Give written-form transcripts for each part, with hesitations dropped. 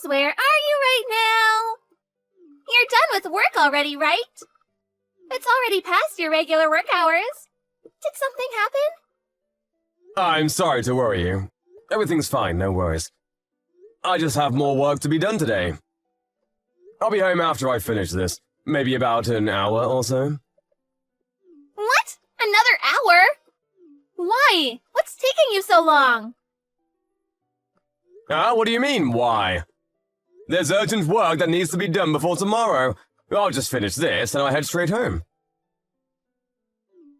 where are you right now? You're done with work already, right? It's already past your regular work hours. Did something happen? I'm sorry to worry you. Everything's fine, no worries. I just have more work to be done today. I'll be home after I finish this. Maybe about an hour or so. What? Another hour? Why? What's taking you so long? What do you mean, why? There's urgent work that needs to be done before tomorrow. I'll just finish this and I'll head straight home.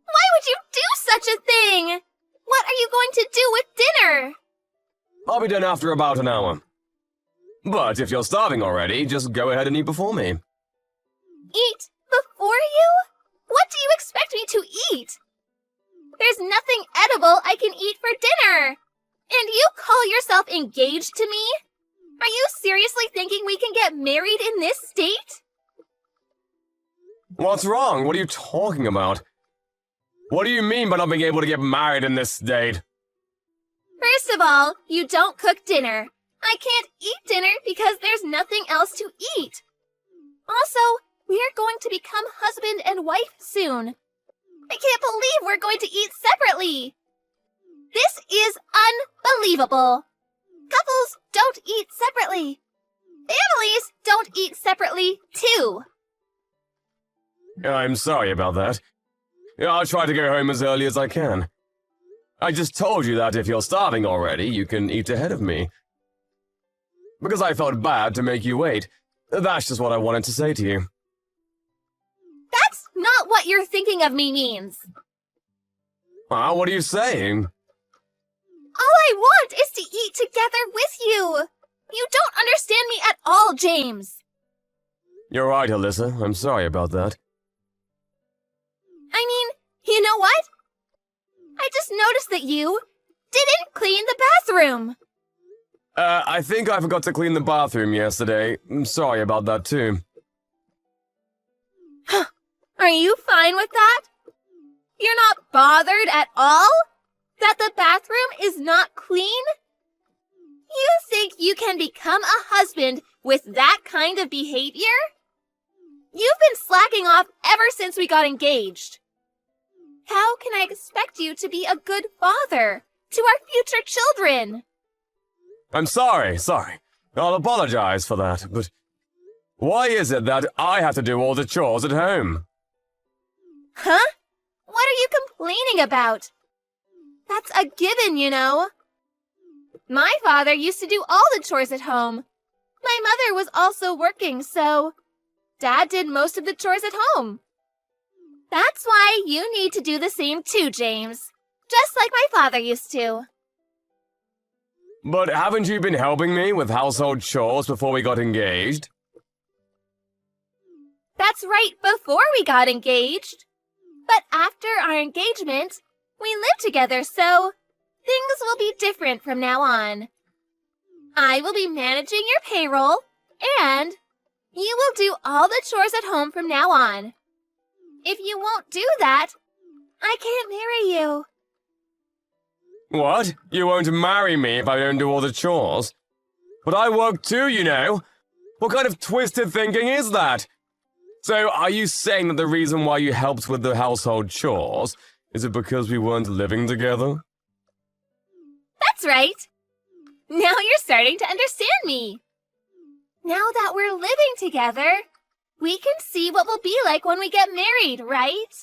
Why would you do such a thing? What are you going to do with dinner? I'll be done after about an hour. But if you're starving already, just go ahead and eat before me. Eat before you? What do you expect me to eat? There's nothing edible I can eat for dinner. And you call yourself engaged to me? Are you seriously thinking we can get married in this state? What's wrong? What are you talking about? What do you mean by not being able to get married in this state? First of all, you don't cook dinner. I can't eat dinner because there's nothing else to eat. Also, we are going to become husband and wife soon. I can't believe we're going to eat separately. This is unbelievable. Couples don't eat separately. Families don't eat separately, too. I'm sorry about that. I'll try to go home as early as I can. I just told you that if you're starving already, you can eat ahead of me. Because I felt bad to make you wait. That's just what I wanted to say to you. That's not what you're thinking of me means. What are you saying? All I want is to eat together with you. You don't understand me at all, James. You're right, Alyssa. I'm sorry about that. I mean, you know what? I just noticed that you didn't clean the bathroom. I think I forgot to clean the bathroom yesterday. I'm sorry about that, too. Are you fine with that? You're not bothered at all? That the bathroom is not clean? You think you can become a husband with that kind of behavior? You've been slacking off ever since we got engaged. How can I expect you to be a good father to our future children? I'm sorry. I'll apologize for that, but why is it that I have to do all the chores at home? Huh? What are you complaining about? That's a given, you know. My father used to do all the chores at home. My mother was also working, so Dad did most of the chores at home. That's why you need to do the same too, James. Just like my father used to. But haven't you been helping me with household chores before we got engaged? That's right, before we got engaged. But after our engagement, we live together, so things will be different from now on. I will be managing your payroll, and you will do all the chores at home from now on. If you won't do that, I can't marry you. What? You won't marry me if I don't do all the chores? But I work too, you know. What kind of twisted thinking is that? So, are you saying that the reason why you helped with the household chores is it because we weren't living together? That's right. Now you're starting to understand me. Now that we're living together, we can see what we'll be like when we get married, right?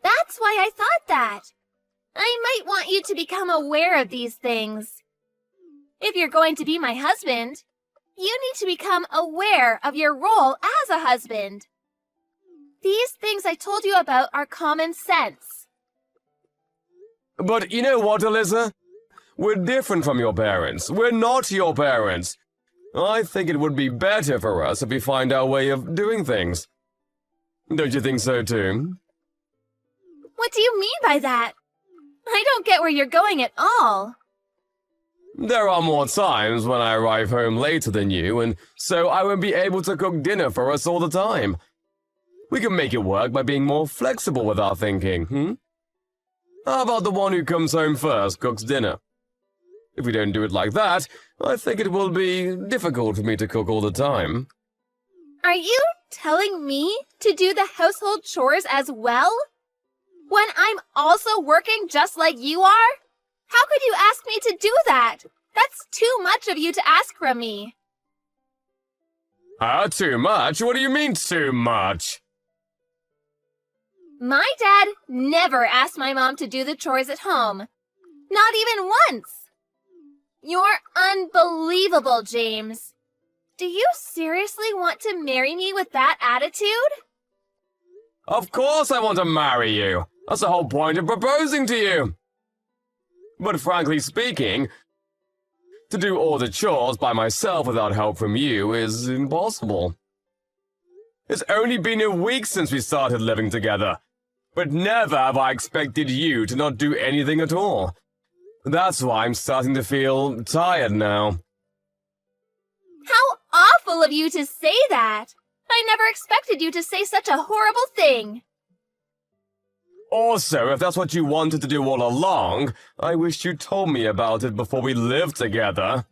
That's why I thought that. I might want you to become aware of these things. If you're going to be my husband, you need to become aware of your role as a husband. These things I told you about are common sense. But you know what, Alyssa? We're different from your parents. We're not your parents. I think it would be better for us if we find our way of doing things. Don't you think so, too? What do you mean by that? I don't get where you're going at all. There are more times when I arrive home later than you, and so I won't be able to cook dinner for us all the time. We can make it work by being more flexible with our thinking, How about the one who comes home first cooks dinner? If we don't do it like that, I think it will be difficult for me to cook all the time. Are you telling me to do the household chores as well? When I'm also working just like you are? How could you ask me to do that? That's too much of you to ask from me. Too much? What do you mean, too much? My dad never asked my mom to do the chores at home. Not even once. You're unbelievable, James. Do you seriously want to marry me with that attitude? Of course I want to marry you. That's the whole point of proposing to you. But frankly speaking, to do all the chores by myself without help from you is impossible. It's only been a week since we started living together, but never have I expected you to not do anything at all. That's why I'm starting to feel tired now. How awful of you to say that! I never expected you to say such a horrible thing. Also, if that's what you wanted to do all along, I wish you told me about it before we lived together.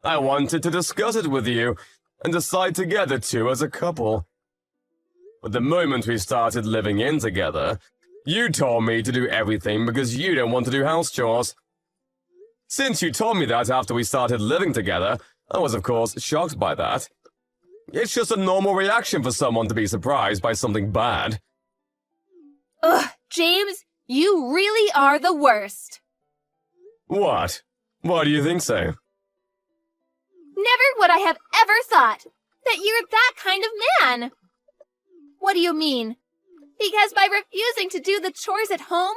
I wanted to discuss it with you, and decide together too as a couple. But the moment we started living in together, you told me to do everything because you don't want to do house chores. Since you told me that after we started living together, I was of course shocked by that. It's just a normal reaction for someone to be surprised by something bad. Ugh, James, you really are the worst. What? Why do you think so? Never would I have ever thought that you're that kind of man. What do you mean? Because by refusing to do the chores at home,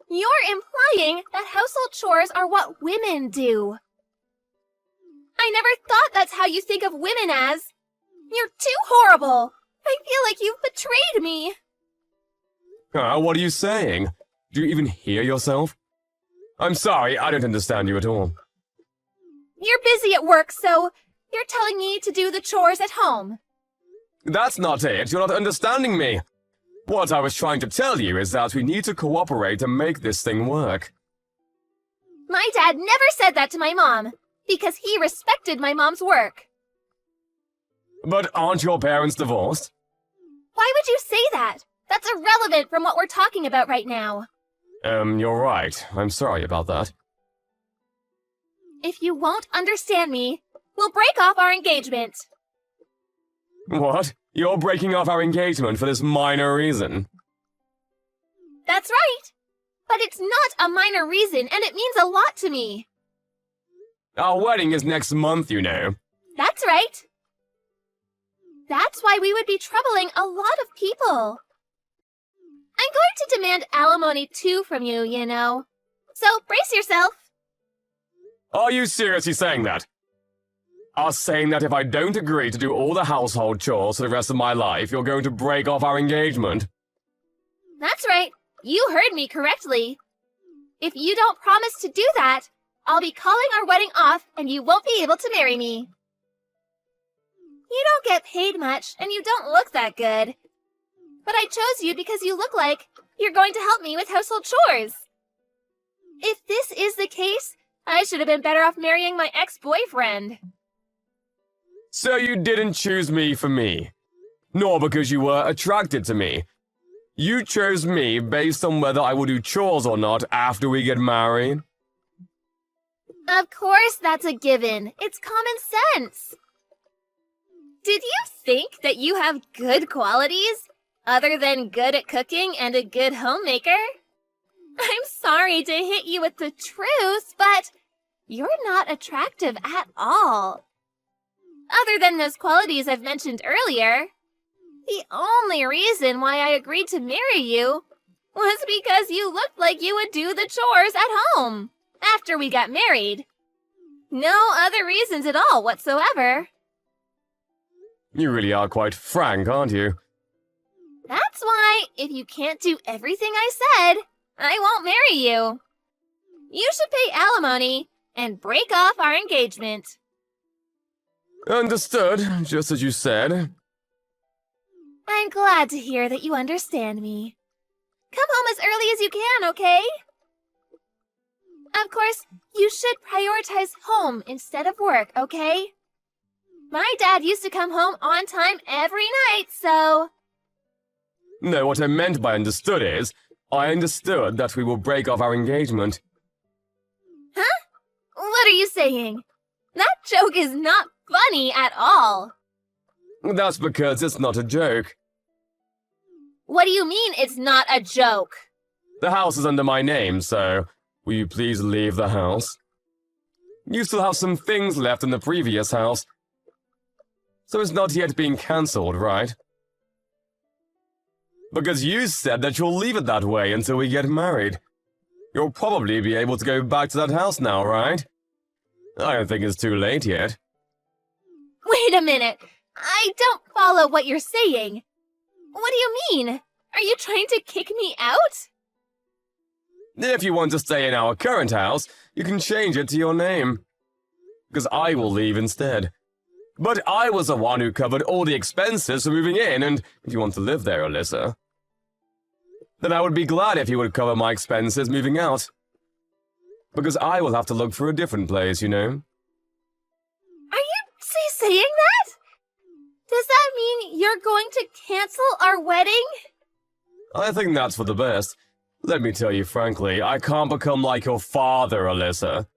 you're implying that household chores are what women do. I never thought that's how you think of women as. You're too horrible. I feel like you've betrayed me. What are you saying? Do you even hear yourself? I'm sorry, I don't understand you at all. You're busy at work, so you're telling me to do the chores at home. That's not it. You're not understanding me. What I was trying to tell you is that we need to cooperate to make this thing work. My dad never said that to my mom, because he respected my mom's work. But aren't your parents divorced? Why would you say that? That's irrelevant from what we're talking about right now. You're right. I'm sorry about that. If you won't understand me, we'll break off our engagement. What? You're breaking off our engagement for this minor reason? That's right. But it's not a minor reason, and it means a lot to me. Our wedding is next month, you know. That's right. That's why we would be troubling a lot of people. I'm going to demand alimony too from you, you know. So brace yourself. Are you seriously saying that? Are saying that if I don't agree to do all the household chores for the rest of my life, you're going to break off our engagement? That's right. You heard me correctly. If you don't promise to do that, I'll be calling our wedding off and you won't be able to marry me. You don't get paid much and you don't look that good. But I chose you because you look like you're going to help me with household chores. If this is the case, I should have been better off marrying my ex-boyfriend. So you didn't choose me for me, nor because you were attracted to me. You chose me based on whether I will do chores or not after we get married. Of course that's a given. It's common sense. Did you think that you have good qualities, other than good at cooking and a good homemaker? I'm sorry to hit you with the truth, but you're not attractive at all. Other than those qualities I've mentioned earlier, the only reason why I agreed to marry you was because you looked like you would do the chores at home after we got married. No other reasons at all whatsoever. You really are quite frank, aren't you? That's why, if you can't do everything I said, I won't marry you. You should pay alimony and break off our engagement. Understood, just as you said. I'm glad to hear that you understand me. Come home as early as you can, okay? Of course, you should prioritize home instead of work, okay? My dad used to come home on time every night, so... No, what I meant by understood is, I understood that we will break off our engagement. Huh? What are you saying? That joke is not funny at all. That's because it's not a joke. What do you mean it's not a joke? The house is under my name, so will you please leave the house? You still have some things left in the previous house, so it's not yet being cancelled, right? Because you said that you'll leave it that way until we get married. You'll probably be able to go back to that house now, right? I don't think it's too late yet. Wait a minute. I don't follow what you're saying. What do you mean? Are you trying to kick me out? If you want to stay in our current house, you can change it to your name. Because I will leave instead. But I was the one who covered all the expenses for moving in, and if you want to live there, Alyssa, then I would be glad if you would cover my expenses moving out. Because I will have to look for a different place, you know. Are you saying that? Does that mean you're going to cancel our wedding? I think that's for the best. Let me tell you frankly, I can't become like your father, Alyssa.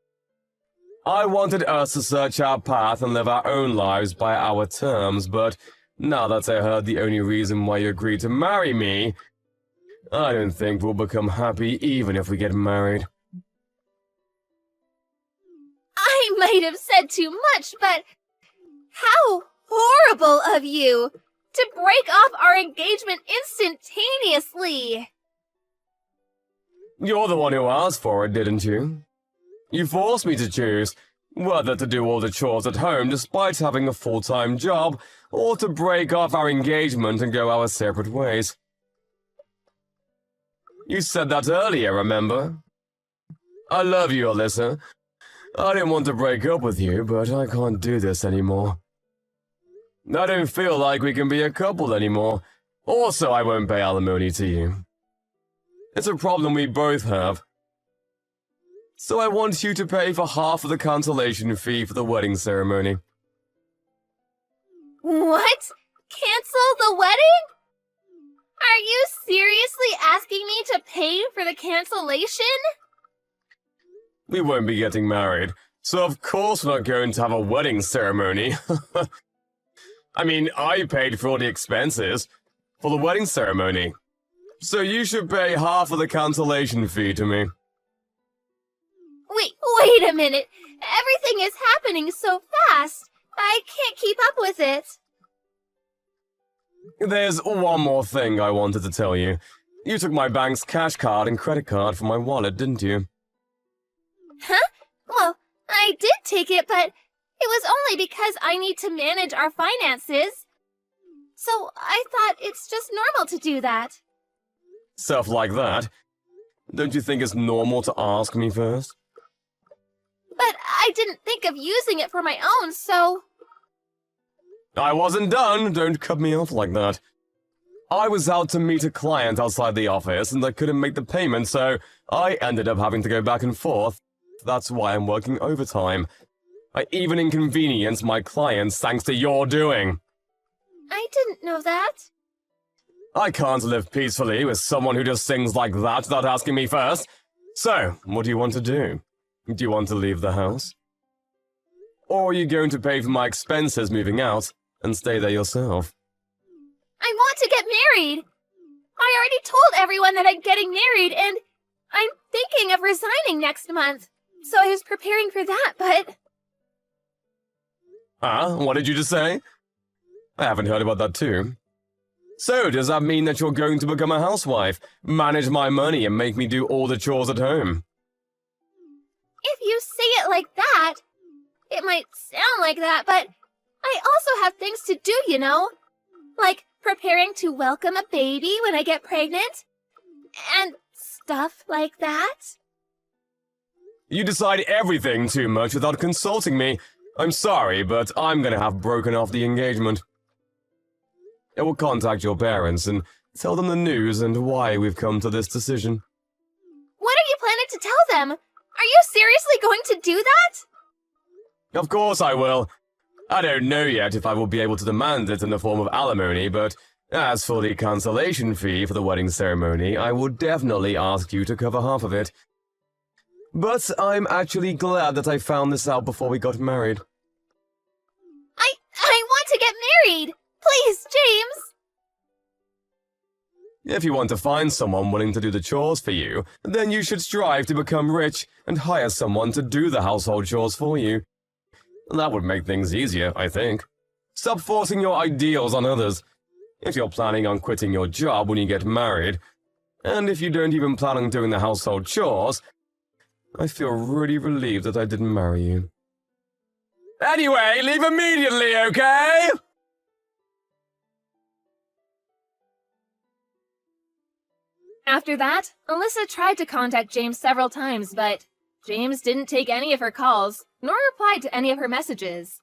I wanted us to search our path and live our own lives by our terms, but now that I heard the only reason why you agreed to marry me, I don't think we'll become happy even if we get married. I might have said too much, but how horrible of you to break off our engagement instantaneously. You're the one who asked for it, didn't you? You forced me to choose whether to do all the chores at home despite having a full-time job, or to break off our engagement and go our separate ways. You said that earlier, remember? I love you, Alyssa. I didn't want to break up with you, but I can't do this anymore. I don't feel like we can be a couple anymore. Also, I won't pay alimony to you. It's a problem we both have. So I want you to pay for half of the cancellation fee for the wedding ceremony. What? Cancel the wedding? Are you seriously asking me to pay for the cancellation? We won't be getting married, so of course we're not going to have a wedding ceremony. I mean, I paid for all the expenses for the wedding ceremony. So you should pay half of the cancellation fee to me. Wait a minute. Everything is happening so fast. I can't keep up with it. There's one more thing I wanted to tell you. You took my bank's cash card and credit card from my wallet, didn't you? Huh? Well, I did take it, but it was only because I need to manage our finances. So I thought it's just normal to do that. Stuff like that? Don't you think it's normal to ask me first? But I didn't think of using it for my own, so... I wasn't done. Don't cut me off like that. I was out to meet a client outside the office and I couldn't make the payment, so I ended up having to go back and forth. That's why I'm working overtime. I even inconvenienced my clients thanks to your doing. I didn't know that. I can't live peacefully with someone who does things like that without asking me first. So, what do you want to do? Do you want to leave the house? Or are you going to pay for my expenses moving out and stay there yourself? I want to get married. I already told everyone that I'm getting married, and I'm thinking of resigning next month. So I was preparing for that, but... What did you just say? I haven't heard about that too. So, does that mean that you're going to become a housewife, manage my money, and make me do all the chores at home? If you say it like that, it might sound like that, but I also have things to do, you know? Like preparing to welcome a baby when I get pregnant, and stuff like that. You decide everything too much without consulting me. I'm sorry, but I'm gonna have broken off the engagement. I will contact your parents and tell them the news and why we've come to this decision. What are you planning to tell them? Are you seriously going to do that? Of course I will. I don't know yet if I will be able to demand it in the form of alimony, but as for the cancellation fee for the wedding ceremony, I would definitely ask you to cover half of it. But I'm actually glad that I found this out before we got married. I want to get married! Please, James! If you want to find someone willing to do the chores for you, then you should strive to become rich and hire someone to do the household chores for you. That would make things easier, I think. Stop forcing your ideals on others. If you're planning on quitting your job when you get married, and if you don't even plan on doing the household chores, I feel really relieved that I didn't marry you. Anyway, leave immediately, okay? After that, Alyssa tried to contact James several times, but James didn't take any of her calls, nor replied to any of her messages.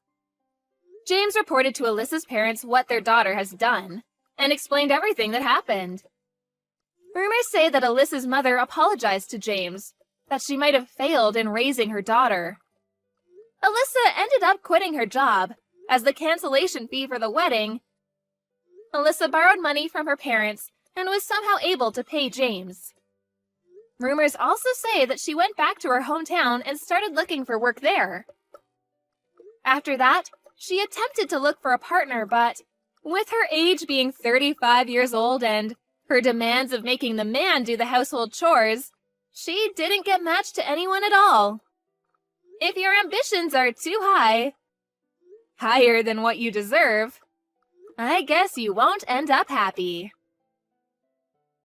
James reported to Alyssa's parents what their daughter has done, and explained everything that happened. Rumors say that Alyssa's mother apologized to James, that she might have failed in raising her daughter. Alyssa ended up quitting her job, as the cancellation fee for the wedding. Alyssa borrowed money from her parents and was somehow able to pay James. Rumors also say that she went back to her hometown and started looking for work there. After that, she attempted to look for a partner, but with her age being 35 years old and her demands of making the man do the household chores, she didn't get matched to anyone at all. If your ambitions are too high, higher than what you deserve, I guess you won't end up happy.